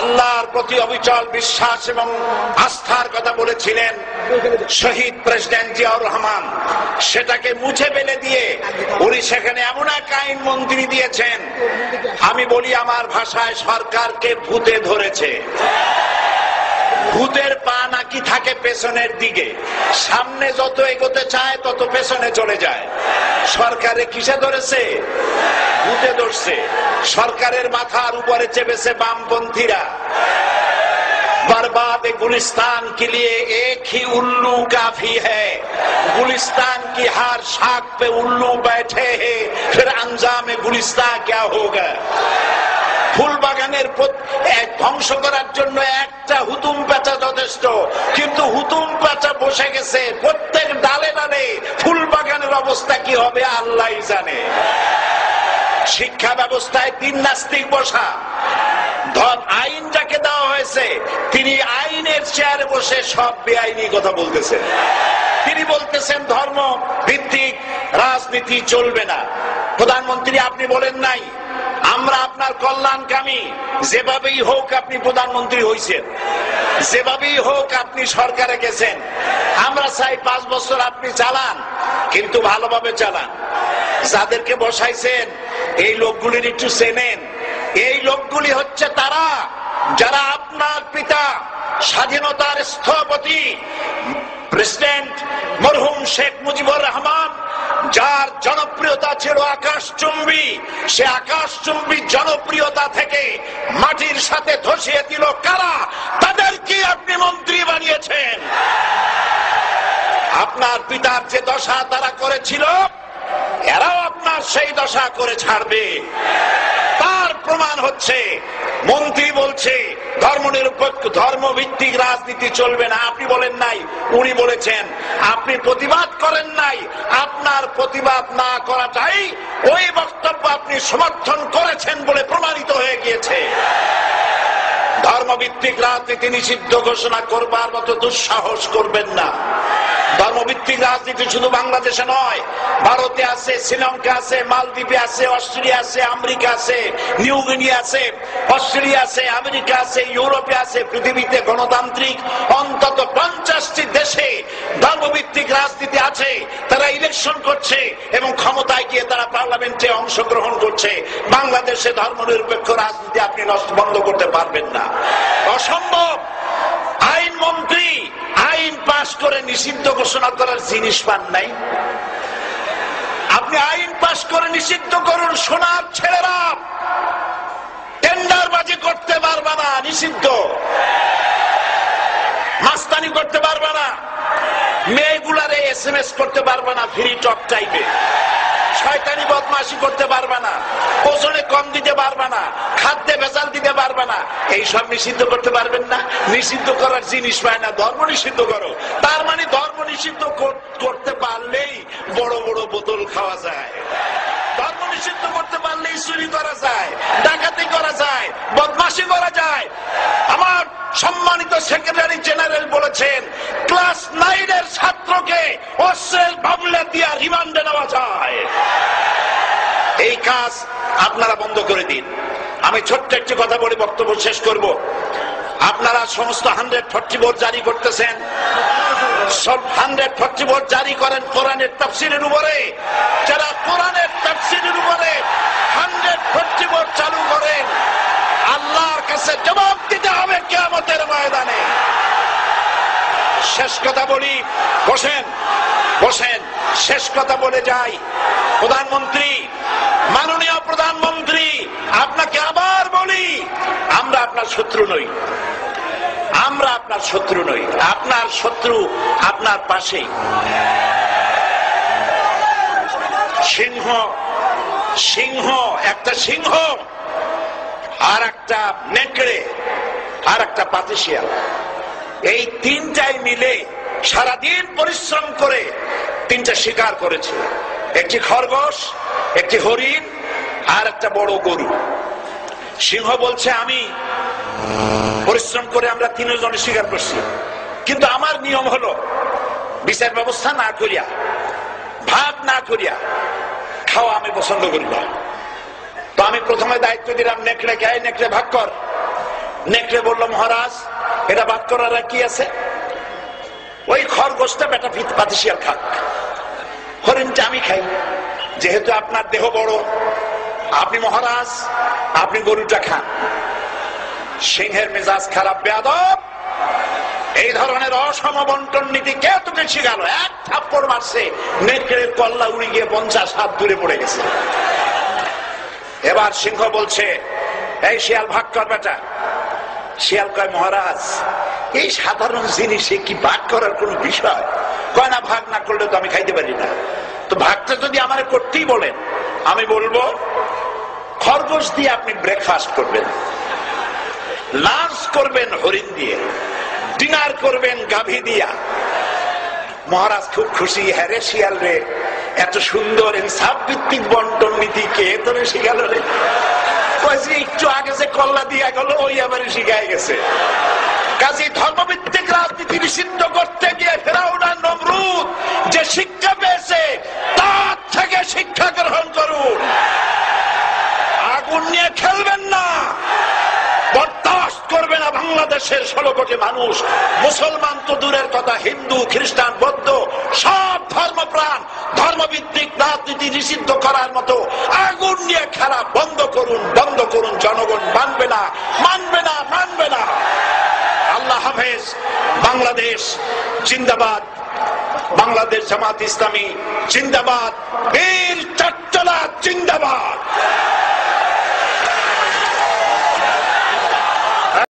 আল্লাহর প্রতি অবিচল বিশ্বাস এবং আস্থার কথা বলেছিলেন শহীদ প্রেসিডেন্ট জিয়াউর রহমান, সেটাকে মুছে ফেলে দিয়ে উনি সেখানে এমন এক আইন মন্ত্রী দিয়েছেন, আমি বলি আমার ভাষায় সরকারকে ভূতে ধরেছে। ভূতের পা নাকি থাকে পেছনের দিকে, সামনে যত এগোতে চায় তত পেছনে চলে যায়। সরকারে কিসে ধরেছে? ভূতে ধরছে। সরকারের মাথার উপরে চেপেছে বামপন্থীরা। बर्बाद गुलिस्तान के लिए एक ही उल्लू काफी है, गुलिस्तान की हर शाख पे उल्लू बैठे हैं, फिर अंजाम गुलिस्तान क्या होगा। ফুল বাগানের ধ্বংস করার জন্য একটা হুতুম পেঁচা যথেষ্ট, কিন্তু হুতুম পেঁচা বসে গেছে প্রত্যেক ডালে ডালে। ফুল বাগানের অবস্থা কি হবে আল্লাহই জানে। শিক্ষা ব্যবস্থায় তিন নাস্তিক বসা। আইন যাকে দেওয়া হয়েছে তিনি আইনের চেয়ারে বসে সব বেআইনি কথা বলতেছেন। তিনি বলতেছেন ধর্ম ভিত্তিক রাজনীতি চলবে না। প্রধানমন্ত্রী আপনি বলেন নাই আমরা আপনার কল্যাণকামী, যেভাবেই হোক আপনি প্রধানমন্ত্রী হয়েছেন, যেভাবেই হোক আপনি সরকারে গেছেন, আমরা চাই 5 বছর আপনি চালান, কিন্তু ভালোভাবে চালান। যাদেরকে বসাইছেন এই লোকগুলির একটু চেনেন। এই লোকগুলি হচ্ছে তারা যারা আপনার পিতা স্বাধীনতার স্থপতি প্রেসিডেন্ট মরহুম শেখ মুজিবুর রহমান, যার জনপ্রিয়তা ছিল আকাশচুম্বী, সে আকাশচুম্বী জনপ্রিয়তা থেকে মাটির সাথে ধসিয়ে দিল কারা? তাদেরকে আপনি মন্ত্রী বানিয়েছেন। আপনার পিতার যে দশা তারা করেছিল, এরাও আপনার সেই দশা করে ছাড়বে। তার প্রমাণ হচ্ছে মন্ত্রী বলছে ধর্মনিরপেক্ষ ধর্মভিত্তিক রাজনীতি চলবে না। আপনি বলেন নাই, উনি বলেছেন। আপনি প্রতিবাদ করেন নাই, আপনার প্রতিবাদ না করাটাই ওই বক্তব্য আপনি সমর্থন করেছেন বলে প্রমাণিত হয়ে গিয়েছে। ধর্মভিত্তিক রাজনীতি নিষিদ্ধ ঘোষণা করবার মতো দুঃসাহস করবেন না। ধর্মভিত্তিক রাজনীতি শুধু বাংলাদেশে নয়, ভারতে আছে, শ্রীলঙ্কা আছে, মালদ্বীপে আছে, অস্ট্রেলিয়া আছে, আমেরিকা আছে, নিউ গিনি আছে, অস্ট্রেলিয়া আছে, আমেরিকা আছে, ইউরোপে আছে। পৃথিবীতে গণতান্ত্রিক অন্তত 50টি দেশে ধর্মভিত্তিক রাজনীতি আছে। তারা ইলেকশন করছে এবং ক্ষমতায় গিয়ে তারা পার্লামেন্টে অংশগ্রহণ করছে। বাংলাদেশে ধর্মনিরপেক্ষ রাজনীতি আপনি বন্ধ করতে পারবেন না, অসম্ভব। আইন মন্ত্রী আইন পাশ করে নিষিদ্ধ ঘোষণা করার জিনিস পান নাই। আপনি আইন পাশ করে নিষিদ্ধ করুন, সোনার ছেলেরা টেন্ডারবাজি করতে পারবে না, নিষিদ্ধ। মাস্তানি করতে পারবে না, মেয়েগুলারে SMS করতে পারবে না ফ্রি টক টাইপে, শয়তানি বদমাশি করতে পারবে না, ওজনে কম দিতে পারবে না, খাদ্যে ভেজাল দিতে পারবে না। এইসব নিষিদ্ধ করতে পারবেন না। নিষিদ্ধ করার জিনিস পায় না, ধর্ম নিষিদ্ধ করো। তার মানে ধর্ম নিষিদ্ধ করতে পারলেই বড় বড় বোতল খাওয়া যায়। ধর্ম নিষিদ্ধ করতে পারলেই চুরি করা যায়, ডাকাতি করা যায়, বদমাশি করা যায়। আমার সম্মানিত সেক্রেটারি জেনারেল বলেছেন ক্লাস 9 ছাত্রকে অস্ত্রের মামলা দিয়ে রিমান্ডে নেওয়া যায়। এই কাজ আপনারা বন্ধ করে দিন। আমি ছোট্ট একটি কথা বলে বক্তব্য শেষ করব। আপনারা সমস্ত 144 জারি করতেছেন, সব 144 জারি করেন কোরআনের তাফসীরের উপরে। যারা কোরআনের তাফসীরের উপরে 144 চালু করেন, আল্লাহর কাছে জবাব দিতে হবে কিয়ামতের ময়দানে। শেষ কথা বলি, বসেন বসেন, শেষ কথা বলে যাই। প্রধানমন্ত্রী, মাননীয় প্রধানমন্ত্রী, আপনাকে আবার বলি, আমরা আপনার শত্রু নই, আমরা আপনার শত্রু নই। আপনার শত্রু আপনার পাশেই। সিংহ, সিংহ, একটা সিংহ আর একটা নেকড়ে আর একটা পাতিশিয়াল, এই তিনটাই মিলে সারাদিন পরিশ্রম করে তিনটা শিকার করেছে। একটি খরগোশ, একটি হরিণ আর একটা বড় গরু। সিংহ বলছে আমি পরিশ্রম করে আমরা তিনজনে শিকার করছি, কিন্তু আমার নিয়ম হলো বিচার ব্যবস্থা না করিয়া, ভাগ না করিয়া খাওয়া আমি পছন্দ করি না। তো আমি প্রথমে দায়িত্ব দিলাম নেকড়েকে, নেকড়ে ভাগ কর। নেকড়ে বলল, মহারাজ এটা বাদ করার কি আছে, ওই খরগোশটা বেটা পাতিশিয়াল খাক, হরিণটা আমি খাই, যেহেতু আপনার দেহ বড়, আপনি মহারাজ, আপনি গরুটা খান। সিংহের মেজাজ খারাপ, বেয়াদব, এই ধরনের অসম বন্টন নীতি কে তোকে শিখালো? এক থাপ্পড় মারছে, নেকড়ের কল্লা উড়ে গিয়ে 50 হাত দূরে পড়ে গেছে। এবার সিংহ বলছে, এই শিয়াল ভাগ কর বেটা। শিয়াল কয়, মহারাজ এই সাধারণ জিনিসে কি ভাগ করার কোন বিষয়? কয় না, ভাগ না করলে তো আমি খাইতে পারি না। তো ভাগটা যদি আমার করতেই বলেন, আমি বলবো খরগোশ দিয়ে আপনি ব্রেকফাস্ট করবেন, লাঞ্চ করবেন হরিণ দিয়ে, ডিনার করবেন গাভী দিয়া। মহারাজ খুব খুশি, হ্যাঁ রে শিয়াল রে, এত সুন্দর ইনসাফ ভিত্তিক বন্টন নীতি কে তোরে শিখালো রে? একটু আগে যে কল্লা দিয়া গেল, ওই আবার শিখাই গেছে। কাজী ধর্মভিত্তিক রাজনীতি নিষিদ্ধ করতে গিয়ে ফেরাউন আর নমরুদ যে শিক্ষা পেয়েছে, তার থেকে শিক্ষা গ্রহণ করুন। আগুন নিয়ে খেলবেন না, বরদাস্ত করবে না বাংলাদেশের 16 কোটি মানুষ। মুসলমান তো দূরের কথা, হিন্দু, খ্রিস্টান, বৌদ্ধ সব ধর্মপ্রাণ ধর্মভিত্তিক রাজনীতি নিষিদ্ধ করার মতো আগুন নিয়ে খেলা বন্ধ করুন, বন্ধ করুন। জনগণ মানবে না, মানবে না, মানবে না। আল্লাহ হাফেজ। বাংলাদেশ জিন্দাবাদ, বাংলাদেশ জামাত ইসলামী জিন্দাবাদ, বীর চট্টলা জিন্দাবাদ।